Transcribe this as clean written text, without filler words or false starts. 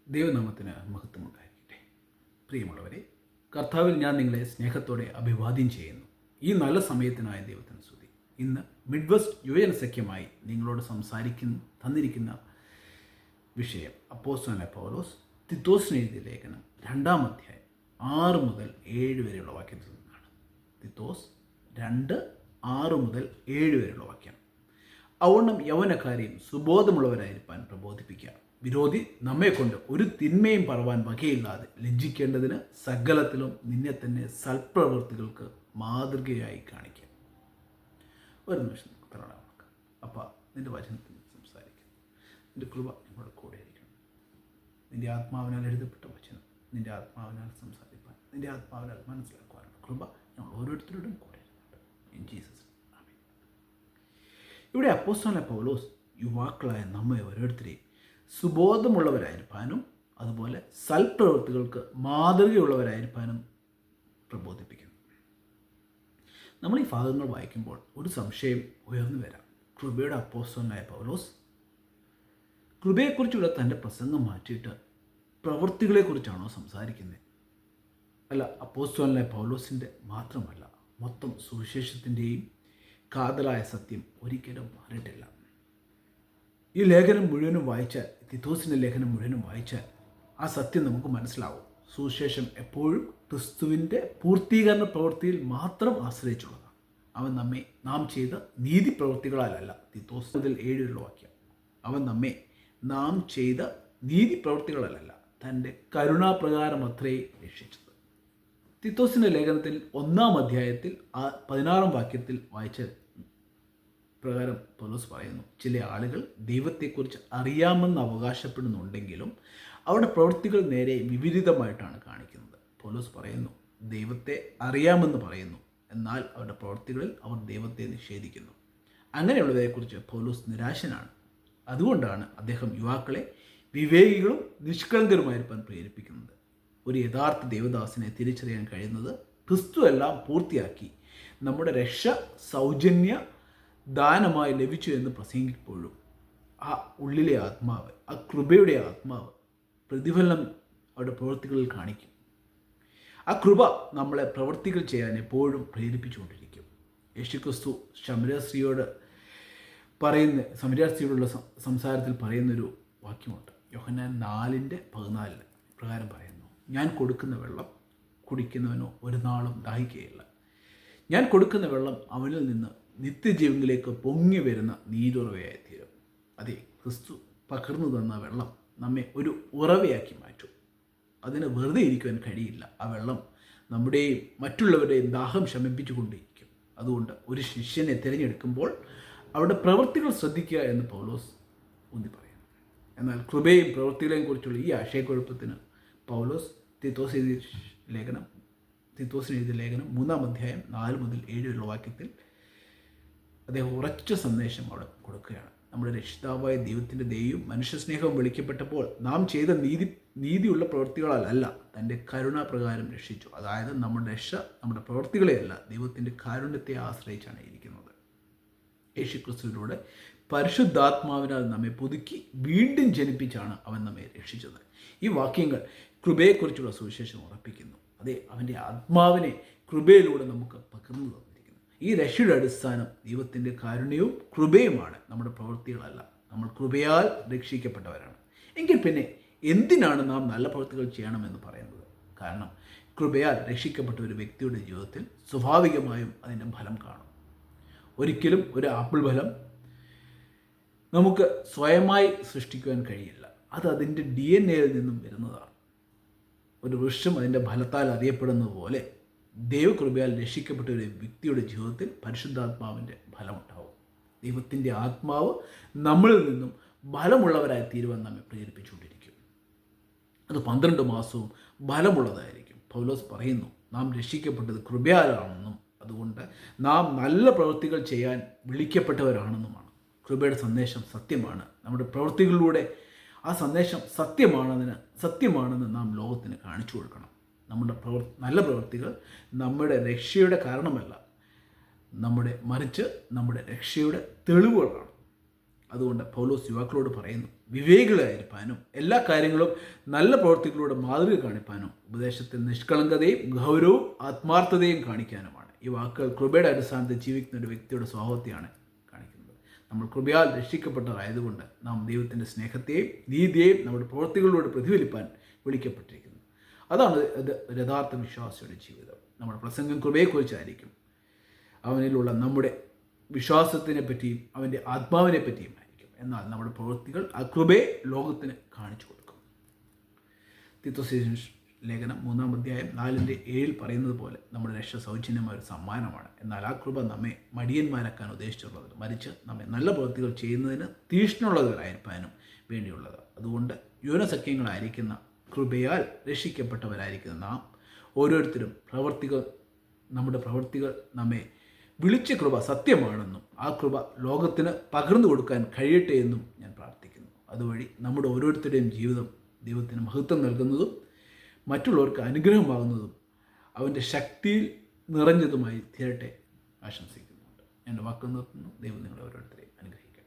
ദൈവനാമത്തിന് മഹത്വമുണ്ടായിരിക്കട്ടെ. പ്രിയമുള്ളവരെ, കർത്താവിൽ ഞാൻ നിങ്ങളെ സ്നേഹത്തോടെ അഭിവാദ്യം ചെയ്യുന്നു. ഈ നല്ല സമയത്തിനായ ദൈവത്തിന് സ്തുതി. ഇന്ന് മിഡ്വെസ്റ്റ് യുവജന സഖ്യമായി നിങ്ങളോട് തന്നിരിക്കുന്ന വിഷയം അപ്പോസ്തലനായ പൗലോസ് തിത്തോസിന് എഴുതിയ ലേഖനം 2-ാം അധ്യായം 6 മുതൽ 7 വരെയുള്ള വാക്യത്തിൽ നിന്നാണ്. തിത്തോസ് 2, 6 മുതൽ 7 വരെയുള്ള വാക്യം. അവണ്ണം യൗവനക്കാരെയും സുബോധമുള്ളവരായിരിക്കാൻ പ്രബോധിപ്പിക്കുക. വിരോധി നമ്മെക്കൊണ്ട് ഒരു തിന്മയും പറവാൻ വകയില്ലാതെ ലജ്ജിക്കേണ്ടതിന് സകലത്തിലും നിന്നെ തന്നെ സൽപ്രവൃത്തികൾക്ക് മാതൃകയായി കാണിക്കുക. ഒരു നിമിഷം നമുക്ക് അപ്പം നിൻ്റെ വചനത്തിൽ സംസാരിക്കാം. നിൻ്റെ കൃപ നിങ്ങളുടെ കൂടെ ആയിരിക്കണം. നിൻ്റെ ആത്മാവിനാൽ എഴുതപ്പെട്ട വചനം നിൻ്റെ ആത്മാവിനാൽ സംസാരിക്കാൻ, നിൻ്റെ ആത്മാവിനാൽ മനസ്സിലാക്കുവാനുള്ള കൃപ ഞങ്ങൾ ഓരോരുത്തരുടെയും കൂടെ ഇരുന്നുണ്ട്. ഇൻ ജീസസ് ആമേൻ. ഇവിടെ അപ്പോസ്തലനായ പൗലോസ് യുവാക്കളായ നമ്മെ ഓരോരുത്തരെയും സുബോധമുള്ളവരായിരിക്കാനും അതുപോലെ സൽപ്രവൃത്തികൾക്ക് മാതൃകയുള്ളവരായിരിക്കാനും പ്രബോധിപ്പിക്കുന്നു. നമ്മൾ ഈ ഭാഗങ്ങൾ വായിക്കുമ്പോൾ ഒരു സംശയം ഉയർന്നു വരാം. കൃപയുടെ അപ്പോസ്തലനായ പൗലോസ് കൃപയെക്കുറിച്ചുള്ള തൻ്റെ പ്രസംഗം മാറ്റിയിട്ട് പ്രവൃത്തികളെക്കുറിച്ചാണോ സംസാരിക്കുന്നത്? അല്ല, അപ്പോസ്തലനായ പൗലോസിൻ്റെ മാത്രമല്ല, മൊത്തം സുവിശേഷത്തിൻ്റെയും കാതലായ സത്യം ഒരിക്കലും മാറിയിട്ടില്ല. ഈ ലേഖനം മുഴുവനും വായിച്ചാൽ, തിത്തോസിൻ്റെ ലേഖനം മുഴുവനും വായിച്ചാൽ ആ സത്യം നമുക്ക് മനസ്സിലാവും. സുവിശേഷം എപ്പോഴും ക്രിസ്തുവിൻ്റെ പൂർത്തീകരണ പ്രവൃത്തിയിൽ മാത്രം ആശ്രയിച്ചുള്ളതാണ്. അവൻ നാം ചെയ്ത നീതി പ്രവൃത്തികളാലല്ല. തിത്തോസ് മുതൽ 7 വാക്യം. അവൻ നാം ചെയ്ത നീതി പ്രവൃത്തികളല്ല, തൻ്റെ കരുണാപ്രകാരം അത്രേ രക്ഷിച്ചത്. തിത്തോസിൻ്റെ ലേഖനത്തിൽ 1-ാം അധ്യായത്തിൽ 16-ാം വാക്യത്തിൽ വായിച്ച പ്രകാരം പൗലോസ് പറയുന്നു, ചില ആളുകൾ ദൈവത്തെക്കുറിച്ച് അറിയാമെന്ന് അവകാശപ്പെടുന്നുണ്ടെങ്കിലും അവരുടെ പ്രവൃത്തികൾ നേരെ വിപരീതമായിട്ടാണ് കാണിക്കുന്നത്. പൗലോസ് പറയുന്നു, ദൈവത്തെ അറിയാമെന്ന് പറയുന്നു, എന്നാൽ അവരുടെ പ്രവൃത്തികളിൽ അവർ ദൈവത്തെ നിഷേധിക്കുന്നു. അങ്ങനെയുള്ളവരെക്കുറിച്ച് പൗലോസ് നിരാശനാണ്. അതുകൊണ്ടാണ് അദ്ദേഹം യുവാക്കളെ വിവേകികളും നിഷ്കളങ്കരുമായിരിക്കാൻ പ്രേരിപ്പിക്കുന്നത്. ഒരു യഥാർത്ഥ ദൈവദാസനെ തിരിച്ചറിയാൻ കഴിയുന്നത് ക്രിസ്തു എല്ലാം പൂർത്തിയാക്കി നമ്മുടെ രക്ഷ സൗജന്യ ദാനമായി ലഭിച്ചു എന്ന് പ്രസംഗിക്കുമ്പോഴും ആ ഉള്ളിലെ ആത്മാവ്, ആ കൃപയുടെ ആത്മാവ് പ്രതിഫലനം അവരുടെ പ്രവൃത്തികളിൽ കാണിക്കും. ആ കൃപ നമ്മളെ പ്രവൃത്തികൾ ചെയ്യാൻ എപ്പോഴും പ്രേരിപ്പിച്ചുകൊണ്ടിരിക്കും. യേശുക്രിസ്തു ശമര്യസ്ത്രീയോടുള്ള സംസാരത്തിൽ പറയുന്നൊരു വാക്യമുണ്ട്. യോഹന്നാൻ 4:14 പ്രകാരം പറയുന്നു, ഞാൻ കൊടുക്കുന്ന വെള്ളം കുടിക്കുന്നവനോ ഒരു നാളും ദാഹിക്കുകയില്ല. ഞാൻ കൊടുക്കുന്ന വെള്ളം അവനിൽ നിന്ന് നിത്യജീവനിലേക്ക് പൊങ്ങി വരുന്ന നീരുറവയായിത്തീരും. അതെ, ക്രിസ്തു പകർന്നു തന്ന വെള്ളം നമ്മെ ഒരു ഉറവയാക്കി മാറ്റും. അതിന് വെറുതെ ഇരിക്കുവാൻ കഴിയില്ല. ആ വെള്ളം നമ്മുടെയും മറ്റുള്ളവരുടെയും ദാഹം ശമിപ്പിച്ചുകൊണ്ടിരിക്കും. അതുകൊണ്ട് ഒരു ശിഷ്യനെ തിരഞ്ഞെടുക്കുമ്പോൾ അവരുടെ പ്രവൃത്തികൾ ശ്രദ്ധിക്കുക എന്ന് പൗലോസ് ഊന്നി പറയുന്നു. എന്നാൽ കൃപയും പ്രവൃത്തികളെയും കുറിച്ചുള്ള ഈ ആശയക്കുഴപ്പത്തിന് പൗലോസ് തിത്തോസിന് എഴുതിയ ലേഖനം 3-ാം അധ്യായം 4 മുതൽ 7 വാക്യത്തിൽ അദ്ദേഹം ഉറച്ച സന്ദേശം അവിടെ കൊടുക്കുകയാണ്. നമ്മുടെ രക്ഷിതാവായ ദൈവത്തിൻ്റെ ദയയും മനുഷ്യസ്നേഹവും വെളിക്കപ്പെട്ടപ്പോൾ നാം ചെയ്ത നീതിയുള്ള പ്രവൃത്തികളല്ല, തൻ്റെ കരുണാപ്രകാരം രക്ഷിച്ചു. അതായത് നമ്മുടെ രക്ഷ നമ്മുടെ പ്രവൃത്തികളെയല്ല, ദൈവത്തിൻ്റെ കാരുണ്യത്തെ ആശ്രയിച്ചാണ് ഇരിക്കുന്നത്. യേശുക്രിസ്തുവിലൂടെ പരിശുദ്ധാത്മാവിനാൽ നമ്മെ പുതുക്കി വീണ്ടും ജനിപ്പിച്ചാണ് അവൻ നമ്മെ രക്ഷിച്ചത്. ഈ വാക്യങ്ങൾ കൃപയെക്കുറിച്ചുള്ള സുവിശേഷം ഉറപ്പിക്കുന്നു. അതെ, അവൻ്റെ ആത്മാവിനെ കൃപയിലൂടെ നമുക്ക് പകർന്നു തന്നിരിക്കുന്നു. ഈ രക്ഷയുടെ അടിസ്ഥാനം ദൈവത്തിൻ്റെ കാരുണ്യവും കൃപയുമാണ്, നമ്മുടെ പ്രവൃത്തികളല്ല. നമ്മൾ കൃപയാൽ രക്ഷിക്കപ്പെട്ടവരാണ്. എങ്കിൽ പിന്നെ എന്തിനാണ് നാം നല്ല പ്രവൃത്തികൾ ചെയ്യണമെന്ന് പറയുന്നത്? കാരണം കൃപയാൽ രക്ഷിക്കപ്പെട്ട ഒരു വ്യക്തിയുടെ ജീവിതത്തിൽ സ്വാഭാവികമായും അതിൻ്റെ ഫലം കാണും. ഒരിക്കലും ഒരു ആപ്പിൾ ഫലം നമുക്ക് സ്വയമായി സൃഷ്ടിക്കുവാൻ കഴിയില്ല. അത് അതിൻ്റെ DNA നിന്നും വരുന്നതാണ്. ഒരു വൃക്ഷം അതിൻ്റെ ഫലത്താൽ അറിയപ്പെടുന്നത് പോലെ ദൈവകൃപയാൽ രക്ഷിക്കപ്പെട്ട ഒരു വ്യക്തിയുടെ ജീവിതത്തിൽ പരിശുദ്ധാത്മാവിൻ്റെ ഫലമുണ്ടാവും. ദൈവത്തിൻ്റെ ആത്മാവ് നമ്മളിൽ നിന്നും ഫലമുള്ളവരായി തീരുവാൻ നമ്മെ പ്രേരിപ്പിച്ചുകൊണ്ടിരിക്കും. അത് 12 മാസവും ഫലമുള്ളതായിരിക്കും. പൗലോസ് പറയുന്നു, നാം രക്ഷിക്കപ്പെട്ടത് കൃപയാലാണെന്നും അതുകൊണ്ട് നാം നല്ല പ്രവൃത്തികൾ ചെയ്യാൻ വിളിക്കപ്പെട്ടവരാണെന്നുമാണ്. കൃപയുടെ സന്ദേശം സത്യമാണ്. നമ്മുടെ പ്രവൃത്തികളിലൂടെ ആ സന്ദേശം സത്യമാണെന്ന് നാം ലോകത്തിന് കാണിച്ചു കൊടുക്കണം. നമ്മുടെ നല്ല പ്രവൃത്തികൾ നമ്മുടെ രക്ഷയുടെ കാരണമല്ല, മറിച്ച് നമ്മുടെ രക്ഷയുടെ തെളിവുകളാണ്. അതുകൊണ്ട് പൗലോസ് യുവാക്കളോട് പറയുന്നു, വിവേകികളായിരിക്കാനും എല്ലാ കാര്യങ്ങളും നല്ല പ്രവൃത്തികളോട് മാതൃക കാണിപ്പാനും ഉപദേശത്തിൽ നിഷ്കളങ്കതയും ഗൗരവവും ആത്മാർത്ഥതയും കാണിക്കാനുമാണ്. ഈ വാക്കുകൾ കൃപയുടെ അടിസ്ഥാനത്തിൽ ജീവിക്കുന്ന ഒരു വ്യക്തിയുടെ സ്വഭാവത്തെയാണ് കാണിക്കുന്നത്. നമ്മൾ കൃപയാൽ രക്ഷിക്കപ്പെട്ടതായതുകൊണ്ട് നാം ദൈവത്തിൻ്റെ സ്നേഹത്തെയും നീതിയെയും നമ്മുടെ പ്രവൃത്തികളിലൂടെ പ്രതിഫലിപ്പാൻ വിളിക്കപ്പെട്ടിരിക്കുന്നു. അതാണ് യഥാർത്ഥ വിശ്വാസിയുടെ ജീവിതം. നമ്മുടെ പ്രസംഗം കൃപയെക്കുറിച്ചായിരിക്കും. അവനിലുള്ള നമ്മുടെ വിശ്വാസത്തിനെ പറ്റിയും അവൻ്റെ ആത്മാവിനെ പറ്റിയും ആയിരിക്കും. എന്നാൽ നമ്മുടെ പ്രവൃത്തികൾ ആ കൃപയെ ലോകത്തിന് കാണിച്ചു കൊടുക്കും. തീത്തോസ് ലേഖനം 3-ാം അധ്യായം 4-7 പറയുന്നത് പോലെ നമ്മുടെ രക്ഷ സൗജന്യമായ ഒരു സമ്മാനമാണ്. എന്നാൽ ആ കൃപ നമ്മെ മടിയന്മാരാക്കാൻ ഉദ്ദേശിച്ചുള്ളത്, മറിച്ച് നമ്മെ നല്ല പ്രവൃത്തികൾ ചെയ്യുന്നതിന് തീഷ്ണുള്ളവരായിരിക്കാനും വേണ്ടിയുള്ളത്. അതുകൊണ്ട് യൗവനസഖ്യങ്ങളായിരിക്കുന്ന കൃപയാൽ രക്ഷിക്കപ്പെട്ടവരായിരിക്കുന്ന നാം ഓരോരുത്തരും നമ്മുടെ പ്രവൃത്തികൾ നമ്മെ വിളിച്ച കൃപ സത്യമാണെന്നും ആ കൃപ ലോകത്തിന് പകർന്നു കൊടുക്കാൻ കഴിയട്ടെ എന്നും ഞാൻ പ്രാർത്ഥിക്കുന്നു. അതുവഴി നമ്മുടെ ഓരോരുത്തരുടെയും ജീവിതം ദൈവത്തിന് മഹത്വം നൽകുന്നതും മറ്റുള്ളവർക്ക് അനുഗ്രഹമാകുന്നതും അവൻ്റെ ശക്തിയിൽ നിറഞ്ഞതുമായി തീരട്ടെ ആശംസിക്കുന്നുണ്ട്. എൻ്റെ വാക്ക് നിർത്തുന്നു. ദൈവം നിങ്ങളെ ഓരോരുത്തരെയും അനുഗ്രഹിക്കും.